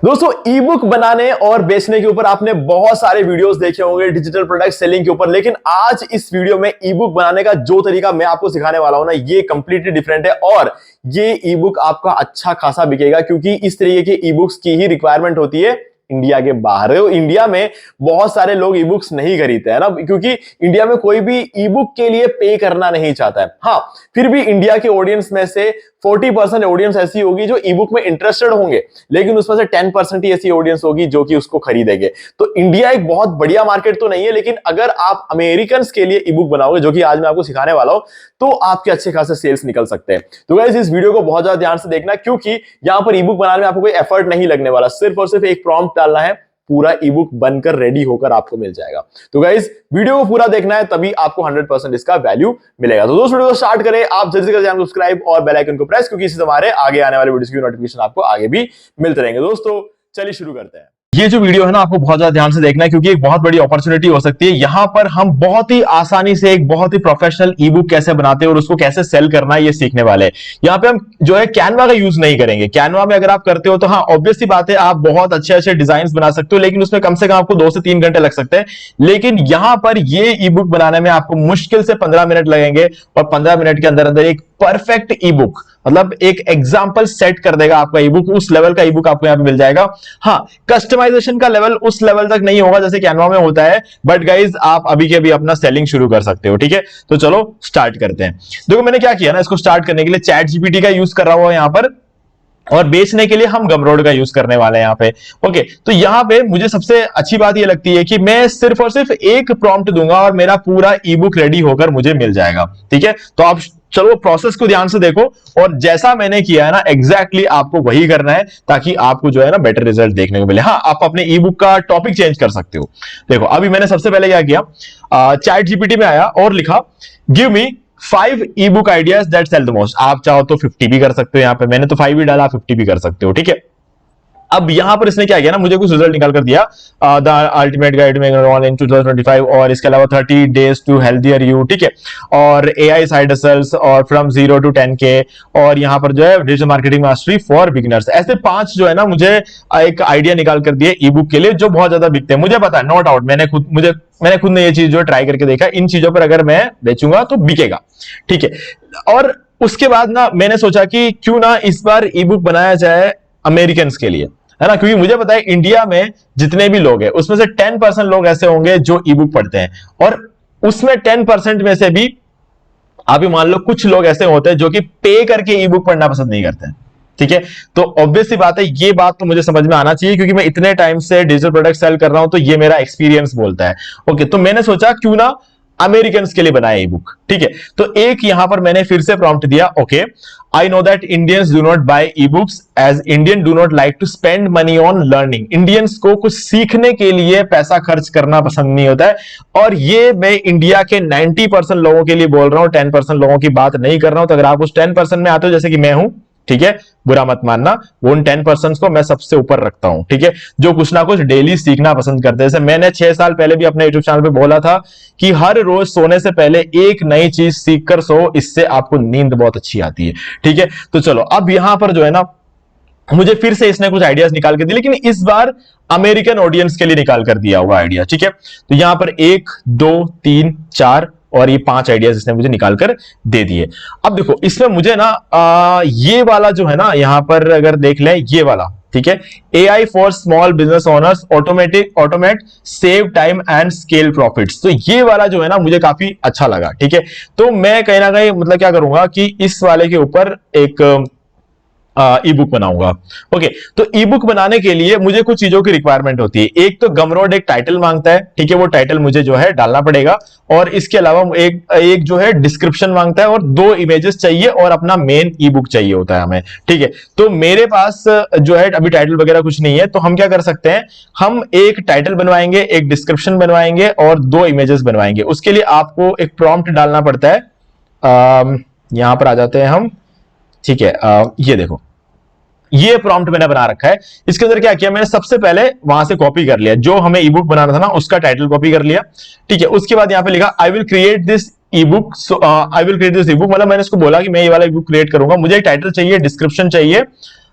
दोस्तों ई बुक बनाने और बेचने के ऊपर आपने बहुत सारे वीडियोस देखे होंगे डिजिटल प्रोडक्ट सेलिंग के ऊपर, लेकिन आज इस वीडियो में ई बुक बनाने का जो तरीका मैं आपको सिखाने वाला हूं ना, ये कंप्लीटली डिफरेंट है और ये ई बुक आपका अच्छा खासा बिकेगा क्योंकि इस तरीके के ई बुक्स की ही रिक्वायरमेंट होती है इंडिया के बाहर। इंडिया में बहुत सारे लोग ई बुक्स नहीं खरीदते हैं ना, क्योंकि इंडिया में कोई भी ई बुक के लिए पे करना नहीं चाहता है। हाँ, फिर भी इंडिया के ऑडियंस में से 40% ऑडियंस ऐसी होगी जो ई बुक में इंटरेस्टेड होंगे, लेकिन उसमें से 10% ही ऐसी ऑडियंस होगी जो कि उसको खरीदेंगे। तो इंडिया एक बहुत बढ़िया मार्केट तो नहीं है, लेकिन अगर आप अमेरिकन के लिए ई बुक बनाओगे, जो कि आज मैं आपको सिखाने वाला हूं, तो आपके अच्छे खासे सेल्स निकल सकते हैं। तो गाइस इस वीडियो को बहुत ज्यादा ध्यान से देखना, क्योंकि यहां पर ई बुक बनाने में आपको कोई एफर्ट नहीं लगने वाला, सिर्फ और सिर्फ एक प्रॉम्प्ट डालना है, पूरा ई बुक बनकर रेडी होकर आपको मिल जाएगा। तो गाइस वीडियो को पूरा देखना है, तभी आपको 100% इसका वैल्यू मिलेगा। तो दोस्तों वीडियो को स्टार्ट करें, आप जल्दी से चैनल को सब्सक्राइब और बेल आइकन को प्रेस, क्योंकि इससे हमारे आगे आने वाले वीडियोस की नोटिफिकेशन आपको आगे भी मिलते रहेंगे। दोस्तों चलिए शुरू करते हैं। ये जो वीडियो है ना, आपको बहुत ज्यादा ध्यान से देखना है क्योंकि एक बहुत बड़ी अपॉर्चुनिटी हो सकती है। यहां पर हम बहुत ही आसानी से एक बहुत ही प्रोफेशनल ई बुक कैसे बनाते हैं और उसको कैसे सेल करना है, ये सीखने वाले हैं। यहाँ पे हम जो है कैनवा का यूज नहीं करेंगे। कैनवा में अगर आप करते हो तो हाँ, ऑब्वियस सी बात है, आप बहुत अच्छे अच्छे डिजाइन बना सकते हो, लेकिन उसमें कम से कम आपको 2 से 3 घंटे लग सकते हैं। लेकिन यहां पर ये ई बुक बनाने में आपको मुश्किल से 15 मिनट लगेंगे और 15 मिनट के अंदर अंदर एक परफेक्ट ई बुक, मतलब एक एग्जाम्पल सेट कर देगा आपका ई बुक। उस लेवल का ई बुक आपको यहां पे मिल जाएगा। हाँ, कस्टमाइजेशन का लेवल उस लेवल तक नहीं होगा जैसे कैनवा में होता है, बट गाइज आप अभी के अभी अपना सेलिंग शुरू कर सकते हो। ठीक है, तो चलो स्टार्ट करते हैं। देखो मैंने क्या किया ना, इसको स्टार्ट करने के लिए चैट जीपीटी का यूज कर रहा हूं यहां पर, और बेचने के लिए हम गमरोड का यूज करने वाले हैं यहाँ पे। ओके, तो यहाँ पे मुझे सबसे अच्छी बात ये लगती है कि मैं सिर्फ और सिर्फ एक प्रॉम्प्ट दूंगा और मेरा पूरा ई बुक रेडी होकर मुझे मिल जाएगा। ठीक है, तो आप चलो प्रोसेस को ध्यान से देखो, और जैसा मैंने किया है ना एग्जैक्टली आपको वही करना है, ताकि आपको जो है ना बेटर रिजल्ट देखने को मिले। हाँ, आप अपने ई बुक का टॉपिक चेंज कर सकते हो। देखो अभी मैंने सबसे पहले क्या किया, चैट जीपीटी में आया और लिखा give me 5 ebook ideas that sell the most. आप चाहो तो 50 भी कर सकते हो, यहां पे मैंने तो 5 ही डाला, 50 भी कर सकते हो। ठीक है, अब यहां पर इसने क्या किया ना, मुझे कुछ रिजल्ट निकाल कर दिया, द अल्टीमेट गाइड इन 2025, और इसके अलावा 30 डेज टू हेल्थियर यू। ठीक है, और एआई साइड हसल्स, और फ्रॉम 0 to 10K, और यहां पर जो है digital marketing mastery for beginners. ऐसे 5 जो है ना मुझे एक आइडिया निकाल कर दिए ई बुक के लिए, जो बहुत ज्यादा बिकते हैं। मुझे पता है, नो डाउट, मैंने खुद ने ये चीज जो ट्राई करके देखा, इन चीजों पर अगर मैं बेचूंगा तो बिकेगा। ठीक है, और उसके बाद ना मैंने सोचा कि क्यों ना इस बार ई बुक बनाया जाए अमेरिकन के लिए, है ना, क्योंकि मुझे पता है इंडिया में जितने भी लोग हैं उसमें से 10% लोग ऐसे होंगे जो ई बुक पढ़ते हैं, और उसमें 10% में से भी आप ही मान लो कुछ लोग ऐसे होते हैं जो कि पे करके ई बुक पढ़ना पसंद नहीं करते हैं। ठीक है, तो ऑब्वियस सी बात है, ये बात तो मुझे समझ में आना चाहिए क्योंकि मैं इतने टाइम से डिजिटल प्रोडक्ट सेल कर रहा हूं, तो ये मेरा एक्सपीरियंस बोलता है। ओके, तो मैंने सोचा क्यों ना अमेरिकन के लिए बनाया ई बुक। ठीक है, तो एक यहां पर मैंने फिर से प्रॉम्प्ट दिया, okay, I know that Indians do not buy ebooks as Indian do not like to spend money on learning. Indians को कुछ सीखने के लिए पैसा खर्च करना पसंद नहीं होता है, और ये मैं इंडिया के 90% लोगों के लिए बोल रहा हूं, 10% लोगों की बात नहीं कर रहा हूं। तो अगर आप उस 10% में आते हो, जैसे कि मैं हूं, ठीक है, बुरा मत मानना, उन 10% को मैं सबसे ऊपर रखता हूं। ठीक है, जो कुछ ना कुछ डेली सीखना पसंद करते हैं। जैसे मैंने 6 साल पहले भी अपने YouTube चैनल पे बोला था कि हर रोज सोने से पहले एक नई चीज सीख कर सो, इससे आपको नींद बहुत अच्छी आती है। ठीक है, तो चलो अब यहां पर जो है ना, मुझे फिर से इसने कुछ आइडियाज निकाल के दिए, लेकिन इस बार अमेरिकन ऑडियंस के लिए निकाल कर दिया हुआ आइडिया। ठीक है, तो यहां पर 1 2 3 4 और ये 5 आइडियाज इसने मुझे निकाल कर दे दिए। अब देखो इसमें मुझे ना ये वाला जो है ना, यहां पर अगर देख लें ये वाला, ठीक है, AI for small business owners, automate save time and scale profits. तो ये वाला जो है ना मुझे काफी अच्छा लगा। ठीक है, तो मैं कहीं ना कहीं मतलब क्या करूंगा कि इस वाले के ऊपर एक ई बुक बनाऊंगा। ओके, तो ई बुक बनाने के लिए मुझे कुछ चीजों की रिक्वायरमेंट होती है। एक तो गमरोड एक टाइटल मांगता है, ठीक है, वो टाइटल मुझे जो है डालना पड़ेगा, और इसके अलावा एक जो है डिस्क्रिप्शन मांगता है, और 2 इमेजेस चाहिए, और अपना मेन ई बुक चाहिए होता है हमें। ठीक है, तो मेरे पास जो है अभी टाइटल वगैरह कुछ नहीं है, तो हम क्या कर सकते हैं, हम एक टाइटल बनवाएंगे, एक डिस्क्रिप्शन बनवाएंगे, और 2 इमेजेस बनवाएंगे। उसके लिए आपको एक प्रॉम्प्ट डालना पड़ता है। यहां पर आ जाते हैं हम। ठीक है, ये देखो, ये प्रॉम्प्ट मैंने बना रखा है। इसके अंदर क्या किया, मैंने सबसे पहले वहां से कॉपी कर लिया, जो हमें ई बुक बनाना था ना उसका टाइटल कॉपी कर लिया। ठीक है, उसके बाद यहां पे लिखा I will create this E book, मतलब मैंने इसको बोला कि मैं ये वाला ई बुक क्रिएट करूंगा। मुझे एक टाइटल चाहिए, डिस्क्रिप्शन चाहिए,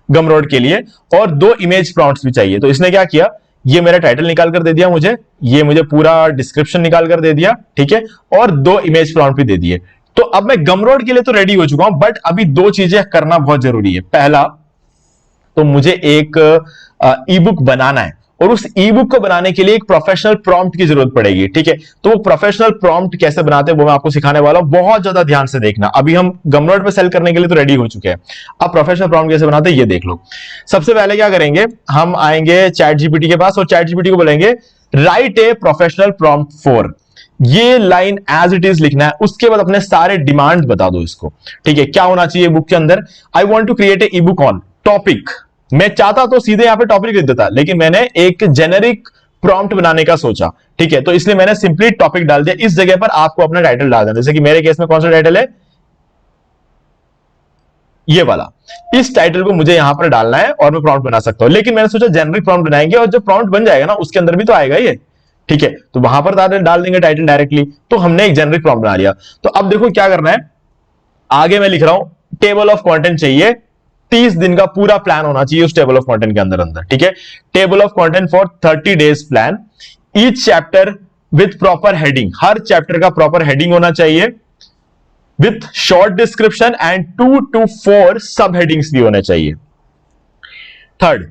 गमरोड के लिए, और 2 इमेज प्रॉम्प्ट्स भी चाहिए। तो इसने क्या किया, ये मेरा टाइटल निकाल कर दे दिया मुझे, ये मुझे पूरा डिस्क्रिप्शन निकाल कर दे दिया, ठीक है, और 2 इमेज प्रॉम्प्ट भी दे दिए। तो अब मैं गमरोड के लिए तो रेडी हो चुका हूं, बट अभी 2 चीजें करना बहुत जरूरी है। पहला, तो मुझे एक ई बुक बनाना है, और उस ई बुक को बनाने के लिए एक प्रोफेशनल प्रॉम्प्ट की जरूरत पड़ेगी, ठीक है। तो वो प्रोफेशनल प्रॉम्प्ट कैसे बनाते हैं वो मैं आपको सिखाने वाला हूं, बहुत ज्यादा ध्यान से देखना। अभी हम गमरोड पे सेल करने के लिए तो रेडी हो चुके हैं, अब प्रोफेशनल प्रॉम्प्ट कैसे बनाते हैं ये देख लो। सबसे पहले क्या करेंगे, हम आएंगे चैट जीपीटी के पास और चैट जीपीटी को बोलेंगे right a professional prompt for, ये लाइन एज इट इज लिखना है, उसके बाद अपने सारे डिमांड बता दो इसको, ठीक है। क्या होना चाहिए बुक के अंदर, I want to create a ebook on topic. मैं चाहता तो सीधे यहां पे टॉपिक लिख देता, लेकिन मैंने एक जेनेरिक प्रॉम्प्ट बनाने का सोचा, ठीक है। तो इसलिए मैंने सिंपली टॉपिक डाल दिया। इस जगह पर आपको अपना टाइटल डाल देना, जैसे कि मेरे केस में कौन सा टाइटल है, ये वाला। इस टाइटल को मुझे यहां पर डालना है और मैं प्रॉम्प्ट बना सकता हूं, लेकिन मैंने सोचा जेनेरिक प्रॉम्प्ट बनाएंगे, और जब प्रॉम्प्ट बन जाएगा ना उसके अंदर भी तो आएगा ये, ठीक है। तो वहां पर डाल देंगे टाइटल डायरेक्टली, तो हमने एक जेनेरिक प्रॉम्प्ट बना लिया। तो अब देखो क्या करना है, आगे मैं लिख रहा हूं टेबल ऑफ कंटेंट चाहिए, 30 दिन का पूरा प्लान होना चाहिए उस टेबल ऑफ कंटेंट के अंदर, ठीक है। Table of content for 30 days plan, each chapter with proper heading, her chapter का प्रॉपर हेडिंग होना चाहिए, with short description and 2 to 4 सब हेडिंग्स भी होने चाहिए। Third,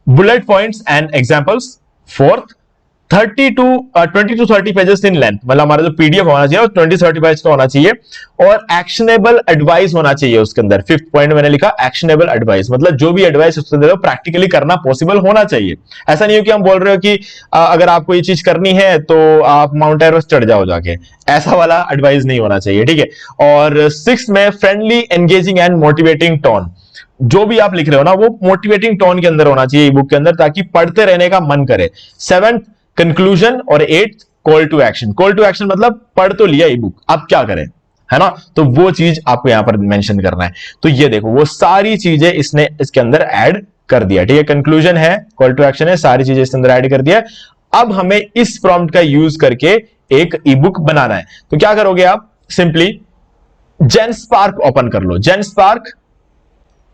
bullet points and examples. Fourth, 20 to 30 pages in length, मतलब हमारा जो पीडीएफ होना चाहिए वो 20-30 पेज का होना चाहिए, और एक्शनेबल एडवाइस होना चाहिए उसके अंदर। 5th पॉइंट मैंने लिखा एक्शनेबल एडवाइस, मतलब जो भी एडवाइस उसके अंदर प्रैक्टिकली करना पॉसिबल होना चाहिए। ऐसा नहीं हो कि हम बोल रहे हो कि अगर आपको ये चीज करनी है तो आप माउंट एवरेस्ट चढ़ जाओ जाके, ऐसा वाला एडवाइस नहीं होना चाहिए, ठीक है। और 6th में friendly, engaging and motivating tone, जो भी आप लिख रहे हो ना वो मोटिवेटिंग टोन के अंदर होना चाहिए बुक के अंदर, ताकि पढ़ते रहने का मन करे। 7th कंक्लूजन, और 8th call to action. Call to action मतलब पढ़ तो लिया ई बुक, अब क्या करें, है ना, तो वो चीज आपको यहां पर मेंशन करना है। तो ये देखो वो सारी चीजें इसने इसके अंदर ऐड कर दिया, ठीक है। कंक्लूजन है, कॉल टू एक्शन है, सारी चीजें इसके अंदर ऐड कर दिया। अब हमें इस प्रॉम्प्ट का यूज करके एक ई बुक बनाना है। तो क्या करोगे आप, सिंपली जेनस्पार्क ओपन कर लो। जेनस्पार्क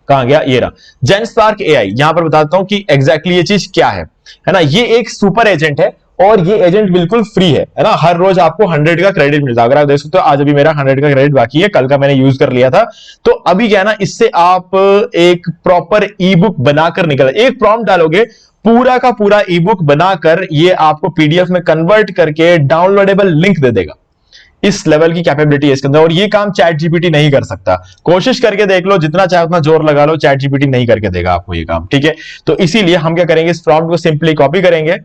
कहां गया, ये रहा जेनस्पार्क एआई। यहां पर बताता हूं कि एग्जैक्टली ये चीज क्या है ना। ये एक सुपर एजेंट है, और ये एजेंट बिल्कुल फ्री है ना। हर रोज आपको 100 का क्रेडिट मिलता है। अगर आप देख सकते हो आज अभी मेरा 100 का क्रेडिट बाकी है, कल का मैंने यूज कर लिया था। तो अभी क्या है ना, इससे आप एक प्रॉपर ई बुक बनाकर निकल, एक प्रॉम्प्ट डालोगे, पूरा का पूरा ई बुक बनाकर ये आपको पीडीएफ में कन्वर्ट करके डाउनलोडेबल लिंक दे देगा। इस लेवल की कैपेबिलिटी है इसके अंदर, और ये काम चैट जीपीटी नहीं कर सकता। कोशिश करके देख लो, जितना चाहे उतना जोर लगा लो, चैट जीपीटी नहीं करके देगा आपको ये काम, ठीक है। तो इसीलिए हम क्या करेंगे, इस प्रॉम्प्ट को सिंपली कॉपी करेंगे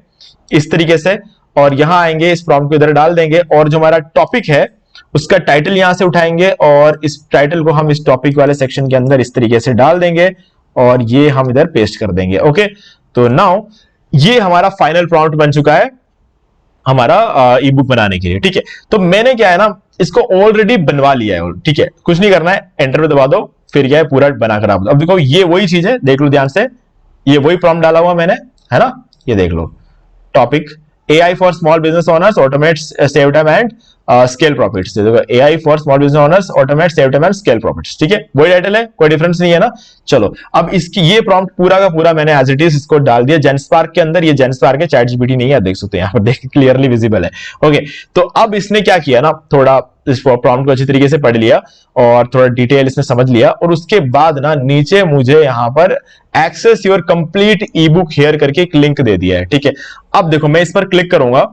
इस तरीके से, और यहां आएंगे, इस प्रॉम्प्ट को इधर डाल देंगे, और जो हमारा टॉपिक है उसका टाइटल यहां से उठाएंगे, और इस टाइटल को हम इस टॉपिक वाले सेक्शन के अंदर इस तरीके से डाल देंगे, और ये हम इधर पेस्ट कर देंगे। ओके, तो नाउ ये हमारा फाइनल प्रॉम्प्ट बन चुका है हमारा ई बुक बनाने के लिए, ठीक है। तो मैंने क्या है ना, इसको ऑलरेडी बनवा लिया है, ठीक है। कुछ नहीं करना है, एंटर पे दबा दो, फिर क्या है पूरा बनाकर आप, अब देखो ये वही चीज है, देख लो ध्यान से, ये वही प्रॉम्प्ट डाला हुआ मैंने, है ना। ये देख लो, topic AI for small business owners automates save time and scale profits. देखो AI for small business owners automate save time and scale profits, ठीक है। वही टाइटल है, कोई डिफरेंस नहीं है ना। चलो, अब इसकी ये प्रॉम्प्ट पूरा का पूरा मैंने एज इट इज इसको डाल दिया जेनस्पार्क के अंदर। ये जेनस्पार्क है, चैट जीपीटी नहीं है, देख सकते हैं यहाँ पर, देख क्लियरली विजिबल है। ओके, तो अब इसने क्या किया ना, थोड़ा इस प्रॉम्प्ट को अच्छी तरीके से पढ़ लिया और थोड़ा डिटेल इसने समझ लिया, और उसके बाद ना नीचे मुझे यहां पर access your complete ebook here करके एक लिंक दे दिया है, ठीक है। अब देखो मैं इस पर क्लिक करूंगा,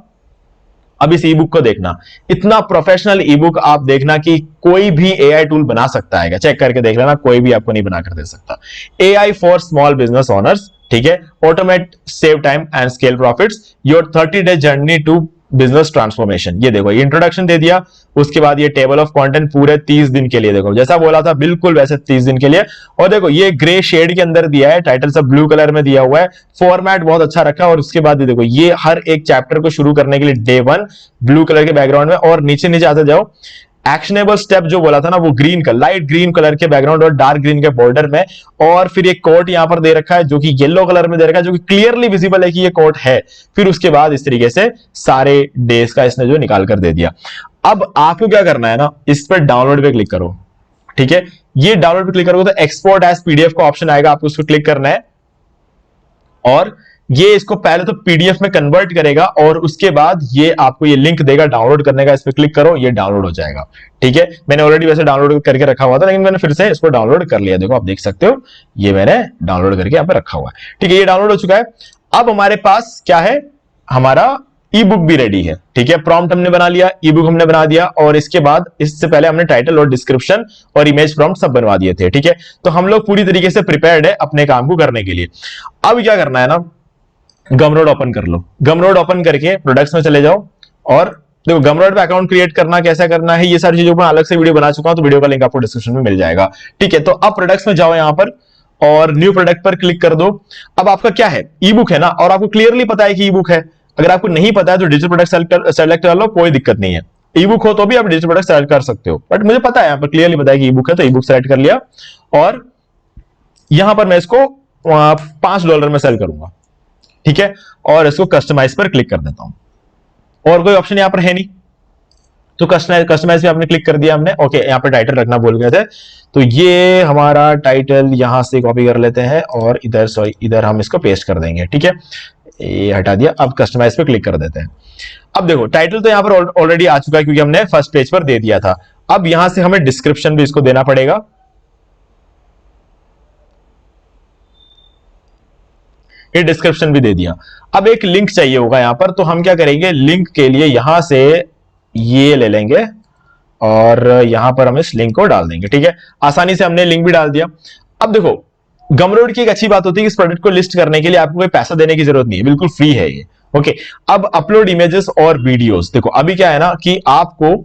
अब इस ई बुक को देखना, इतना प्रोफेशनल ई बुक आप देखना कि कोई भी एआई टूल बना सकता है, चेक करके देख लेना, कोई भी आपको नहीं बनाकर दे सकता। AI for small business owners, ठीक है, automate save time and scale profits, your 30 day journey to business transformation. ये देखो, ये इंट्रोडक्शन दे दिया, उसके बाद ये टेबल ऑफ कंटेंट पूरे 30 दिन के लिए, देखो जैसा बोला था बिल्कुल वैसे 30 दिन के लिए। और देखो ये ग्रे शेड के अंदर दिया है, टाइटल सब ब्लू कलर में दिया हुआ है, फॉर्मेट बहुत अच्छा रखा है। और उसके बाद देखो ये हर एक चैप्टर को शुरू करने के लिए डे 1 ब्लू कलर के बैकग्राउंड में, और नीचे नीचे आते जाओ, एक्शनेबल स्टेप जो बोला था ना वो ग्रीन का, लाइट ग्रीन कलर के बैकग्राउंड और डार्क ग्रीन के बॉर्डर में, और फिर एक कोट यहां पर दे रखा है जो कि येलो कलर में दे रखा है, जो कि क्लियरली विजिबल है कि ये कोट है। फिर उसके बाद इस तरीके से सारे डेज का इसने जो निकाल कर दे दिया। अब आपको क्या करना है ना, इस पर डाउनलोड पे क्लिक करो, ठीक है। ये डाउनलोड पे क्लिक करोगे तो एक्सपोर्ट एज पीडीएफ का ऑप्शन आएगा, आपको उसको क्लिक करना है और ये इसको पहले तो पीडीएफ में कन्वर्ट करेगा और उसके बाद ये आपको ये लिंक देगा डाउनलोड करने का, इस पर क्लिक करो, ये डाउनलोड हो जाएगा। ठीक है, मैंने ऑलरेडी वैसे डाउनलोड करके रखा हुआ था, लेकिन मैंने फिर से इसको डाउनलोड कर लिया। देखो आप देख सकते हो, ये मैंने डाउनलोड करके यहाँ पे रखा हुआ है। ठीक है, ये डाउनलोड हो चुका है। अब हमारे पास क्या है, हमारा ई बुक भी रेडी है। ठीक है, प्रॉम्प्ट हमने बना लिया, ई बुक हमने बना दिया और इसके बाद इससे पहले हमने टाइटल और डिस्क्रिप्शन और इमेज प्रॉम्प्ट सब बनवा दिए थे। ठीक है, तो हम लोग पूरी तरीके से प्रिपेयर्ड है अपने काम को करने के लिए। अब क्या करना है ना, गमरोड ओपन कर लो। गमरोड ओपन करके प्रोडक्ट्स में चले जाओ और देखो गमरोड पे अकाउंट क्रिएट करना कैसा करना है, ये सारी चीजों पर अलग से वीडियो बना चुका हूं, तो वीडियो का लिंक आपको डिस्क्रिप्शन में मिल जाएगा। ठीक है, तो अब प्रोडक्ट्स में जाओ यहां पर और न्यू प्रोडक्ट पर क्लिक कर दो। अब आपका क्या है, ई बुक है ना, और आपको क्लियरली पता है कि ई बुक है। अगर आपको नहीं पता है तो डिजिटल प्रोडक्ट सेलेक्ट कर लो, कोई दिक्कत नहीं है। ई बुक हो तो भी आप डिजिटल प्रोडक्ट सेलेक्ट कर सकते हो, बट मुझे पता है, यहाँ पर क्लियरली पता है कि ई बुक है, तो ई बुक सेलेक्ट कर लिया और यहां पर मैं इसको $5 में सेल करूंगा। ठीक है, और इसको कस्टमाइज पर क्लिक कर देता हूं और कोई ऑप्शन यहां पर है नहीं, तो कस्टमाइज पे आपने क्लिक कर दिया हमने। ओके, यहां पर टाइटल रखना भूल गए थे, तो ये हमारा टाइटल यहां से कॉपी कर लेते हैं और इधर सॉरी इधर हम इसको पेस्ट कर देंगे। ठीक है, ये हटा दिया। अब कस्टमाइज पे क्लिक कर देते हैं। अब देखो टाइटल तो यहां पर ऑलरेडी आ चुका है क्योंकि हमने फर्स्ट पेज पर दे दिया था। अब यहां से हमें डिस्क्रिप्शन भी इसको देना पड़ेगा। ये डिस्क्रिप्शन भी दे दिया। अब एक लिंक चाहिए होगा यहां पर, तो हम क्या करेंगे, लिंक के लिए यहां से ये ले लेंगे और यहां पर हम इस लिंक को डाल देंगे। ठीक है, आसानी से हमने लिंक भी डाल दिया। अब देखो गमरोड की एक अच्छी बात होती है कि इस प्रोडक्ट को लिस्ट करने के लिए आपको कोई पैसा देने की जरूरत नहीं है, बिल्कुल फ्री है ये। ओके, अब अपलोड इमेजेस और वीडियोस। देखो अभी क्या है ना कि आपको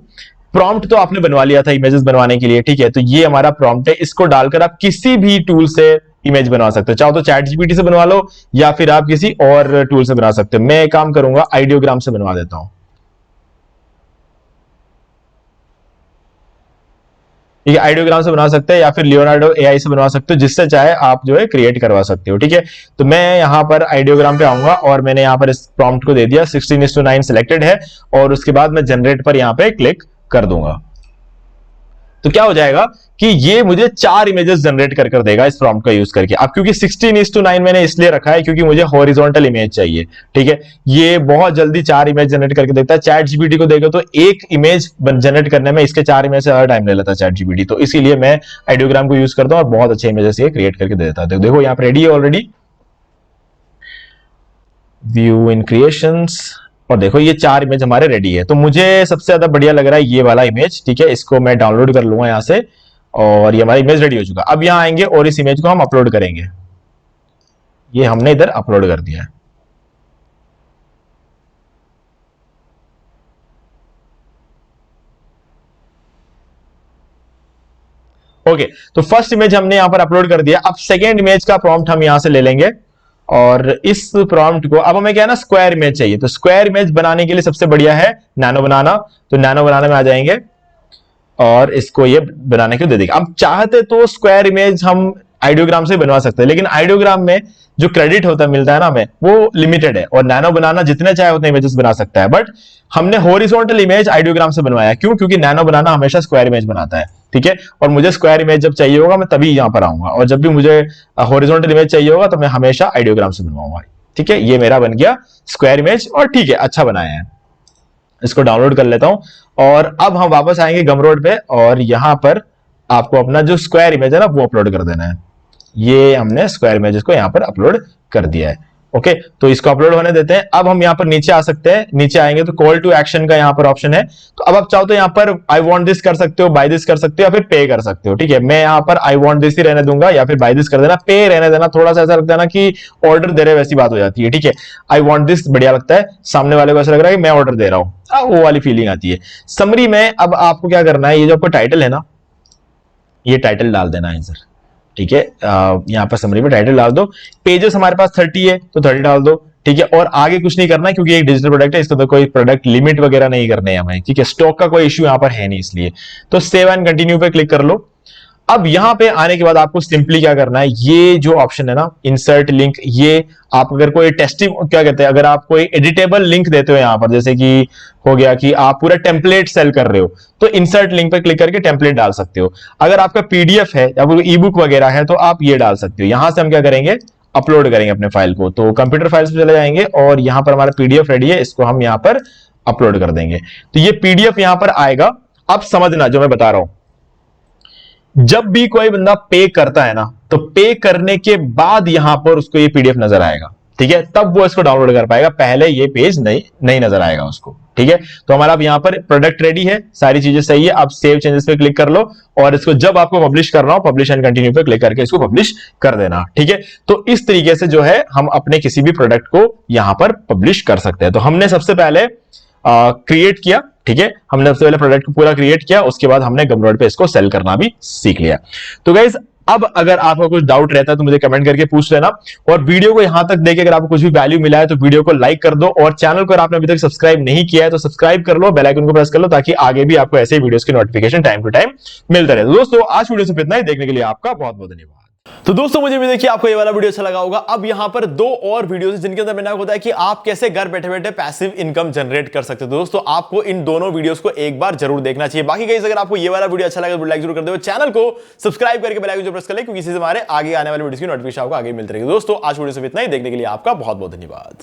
प्रॉम्प्ट तो आपने बनवा लिया था इमेजेस बनवाने के लिए। ठीक है, तो ये हमारा प्रॉम्प्ट है, इसको डालकर आप किसी भी टूल से इमेज बनवा सकते हो। चाहो तो चैट जीपीटी से बनवा लो या फिर आप किसी और टूल से बना सकते हो। मैं एक काम करूंगा, आइडियोग्राम से बनवा देता हूं। ठीक है, आइडियोग्राम से बना सकते हैं या फिर लियोनार्डो एआई से बनवा सकते हो, जिससे चाहे आप जो है क्रिएट करवा सकते हो। ठीक है, तो मैं यहां पर आइडियोग्राम पे आऊंगा और मैंने यहां पर इस प्रॉम्प्ट को दे दिया, 16:9 सिलेक्टेड है और उसके बाद मैं जनरेट पर यहां पे क्लिक कर दूंगा। तो क्या हो जाएगा कि ये मुझे 4 इमेजेस जनरेट कर देगा इस प्रॉम्प्ट का यूज करके। अब क्योंकि 16:9 मैंने इसलिए रखा है क्योंकि मुझे हॉरिजॉन्टल इमेज चाहिए। ठीक है, ये बहुत जल्दी 4 इमेज जनरेट करके देता है। चैट जीपीटी को देखो तो एक इमेज जनरेट करने में इसके 4 इमेज से ज्यादा टाइम ले लेता है चैट जीपीटी, तो इसीलिए मैं आइडियोग्राम को यूज करता हूं और बहुत अच्छे इमेजेस ये क्रिएट करके दे देता है। देखो यहाँ पर रेडी है ऑलरेडी, व्यू इन क्रिएशंस, और देखो ये 4 इमेज हमारे रेडी है। तो मुझे सबसे ज्यादा बढ़िया लग रहा है ये वाला इमेज। ठीक है, इसको मैं डाउनलोड कर लूंगा यहां से और ये हमारा इमेज रेडी हो चुका। अब यहां आएंगे और इस इमेज को हम अपलोड करेंगे। ये हमने इधर अपलोड कर दिया है। ओके, तो फर्स्ट इमेज हमने यहां पर अपलोड कर दिया। अब सेकेंड इमेज का प्रॉम्प्ट हम यहां से ले लेंगे और इस प्रॉम्प्ट को अब हमें क्या है ना, स्क्वायर इमेज चाहिए। तो स्क्वायर इमेज बनाने के लिए सबसे बढ़िया है नैनो बनाना। तो नैनो बनाने में आ जाएंगे और इसको ये बनाने के लिए दे देगा। अब चाहते तो स्क्वायर इमेज हम आइडियोग्राम से बनवा सकते हैं, लेकिन आइडियोग्राम में जो क्रेडिट होता है मिलता है ना हमें, वो लिमिटेड है और नैनो बनाना जितने चाहे उतने इमेजेस बना सकता है। बट हमने हॉरिजॉन्टल इमेज आइडियोग्राम से बनवाया, क्यों? क्योंकि नैनो बनाना हमेशा स्क्वायर इमेज बनाता है। ठीक है, और मुझे स्क्वायर इमेज जब चाहिए होगा मैं तभी यहां पर आऊंगा, और जब भी मुझे हॉरिजॉन्टल इमेज चाहिए होगा तो मैं हमेशा आइडियोग्राम से बनवाऊंगा। ठीक है, ये मेरा बन गया स्क्वायर इमेज और ठीक है, अच्छा बनाया है। इसको डाउनलोड कर लेता हूं और अब हम वापस आएंगे गमरोड पे और यहां पर आपको अपना जो स्क्वायर इमेज है ना वो अपलोड कर देना है। ये हमने स्क्वायर इमेजेस को यहां पर अपलोड कर दिया है। ओके, तो इसको अपलोड होने देते हैं। अब हम यहां पर नीचे आ सकते हैं, नीचे आएंगे तो कॉल टू एक्शन का यहां पर ऑप्शन है। तो अब आप चाहो तो यहां पर आई वांट दिस कर सकते हो, बाय दिस कर सकते हो या फिर पे कर सकते हो। ठीक है, मैं यहां पर आई वांट दिस ही रहने दूंगा या फिर बाय दिस कर देना, पे रहने देना। थोड़ा सा ऐसा लगता है ना कि ऑर्डर दे रहे वैसी बात हो जाती है। ठीक है, आई वांट दिस बढ़िया लगता है, सामने वाले को ऐसा लग रहा है कि मैं ऑर्डर दे रहा हूं, वो वाली फीलिंग आती है। समरी में अब आपको क्या करना है, ये जो आपका टाइटल है ना, ये टाइटल डाल देना है सर। ठीक है, यहां पर समरी में टाइटल डाल दो। पेजेस हमारे पास 30 है तो 30 डाल दो। ठीक है, और आगे कुछ नहीं करना है क्योंकि एक डिजिटल प्रोडक्ट है, इसको तो कोई प्रोडक्ट लिमिट वगैरह नहीं करने हैं हमें। ठीक है, स्टॉक का कोई इश्यू यहां पर है नहीं, इसलिए तो सेव एंड कंटिन्यू पे क्लिक कर लो। अब यहां पे आने के बाद आपको सिंपली क्या करना है, ये जो ऑप्शन है ना इंसर्ट लिंक, ये आप अगर कोई टेस्टिंग क्या कहते हैं, अगर आप कोई एडिटेबल लिंक देते हो यहां पर, जैसे कि हो गया कि आप पूरा टेम्पलेट सेल कर रहे हो, तो इंसर्ट लिंक पे क्लिक करके टेम्पलेट डाल सकते हो। अगर आपका पीडीएफ है या कोई ई बुक वगैरह है तो आप ये डाल सकते हो। यहां से हम क्या करेंगे, अपलोड करेंगे अपने फाइल को। तो कंप्यूटर फाइल्स पे चले जाएंगे और यहां पर हमारा पीडीएफ रेडी है, इसको हम यहां पर अपलोड कर देंगे। तो ये पीडीएफ यहां पर आएगा। अब समझना जो मैं बता रहा हूं, जब भी कोई बंदा पे करता है ना, तो पे करने के बाद यहां पर उसको ये पीडीएफ नजर आएगा, ठीक है, तब वो इसको डाउनलोड कर पाएगा, पहले ये पेज नहीं नजर आएगा उसको, ठीक है। तो हमारा अब यहां पर प्रोडक्ट रेडी है, सारी चीजें सही है। अब सेव चेंजेस पे क्लिक कर लो और इसको जब आपको पब्लिश करना हो, पब्लिश एंड कंटिन्यू पे क्लिक करके इसको पब्लिश कर देना, ठीक है। तो इस तरीके से जो है हम अपने किसी भी प्रोडक्ट को यहां पर पब्लिश कर सकते हैं। तो हमने सबसे पहले क्रिएट किया, ठीक है, हमने सबसे पहले प्रोडक्ट को पूरा क्रिएट किया, उसके बाद हमने गमरोड पे इसको सेल करना भी सीख लिया। तो गाइस अब अगर आपको कुछ डाउट रहता है तो मुझे कमेंट करके पूछ लेना, और वीडियो को यहां तक देखे अगर आपको कुछ भी वैल्यू मिला है तो वीडियो को लाइक कर दो, और चैनल को अगर आपने अभी तक सब्सक्राइब नहीं किया है तो सब्सक्राइब कर लो, बेल आइकन को प्रेस कर लो, ताकि आगे भी आपको ऐसे वीडियोस की नोटिफिकेशन टाइम टू टाइम मिलता रहे। दोस्तों आज वीडियो से इतना ही, देखने के लिए आपका बहुत बहुत धन्यवाद। तो दोस्तों मुझे भी देखिए आपको ये वाला वीडियो अच्छा लगा होगा। अब यहां पर 2 और वीडियोस जिनके अंदर मैंने आपको बताया कि आप कैसे घर बैठे बैठे पैसिव इनकम जनरेट कर सकते हो। दोस्तों आपको इन दोनों वीडियोस को एक बार जरूर देखना चाहिए। बाकी गाइस अगर आपको ये वाला वीडियो अच्छा लगा तो लाइक जरूर कर दो, चैनल को सब्सक्राइब करके बेल आइकन जो प्रेस कर ले, क्योंकि इससे हमारे आगे आने वाले वीडियोस की नोटिफिकेशन आपको आगे मिलती रहेगी। दोस्तों आज वीडियो से इतना ही, देखने के लिए आपका बहुत बहुत धन्यवाद।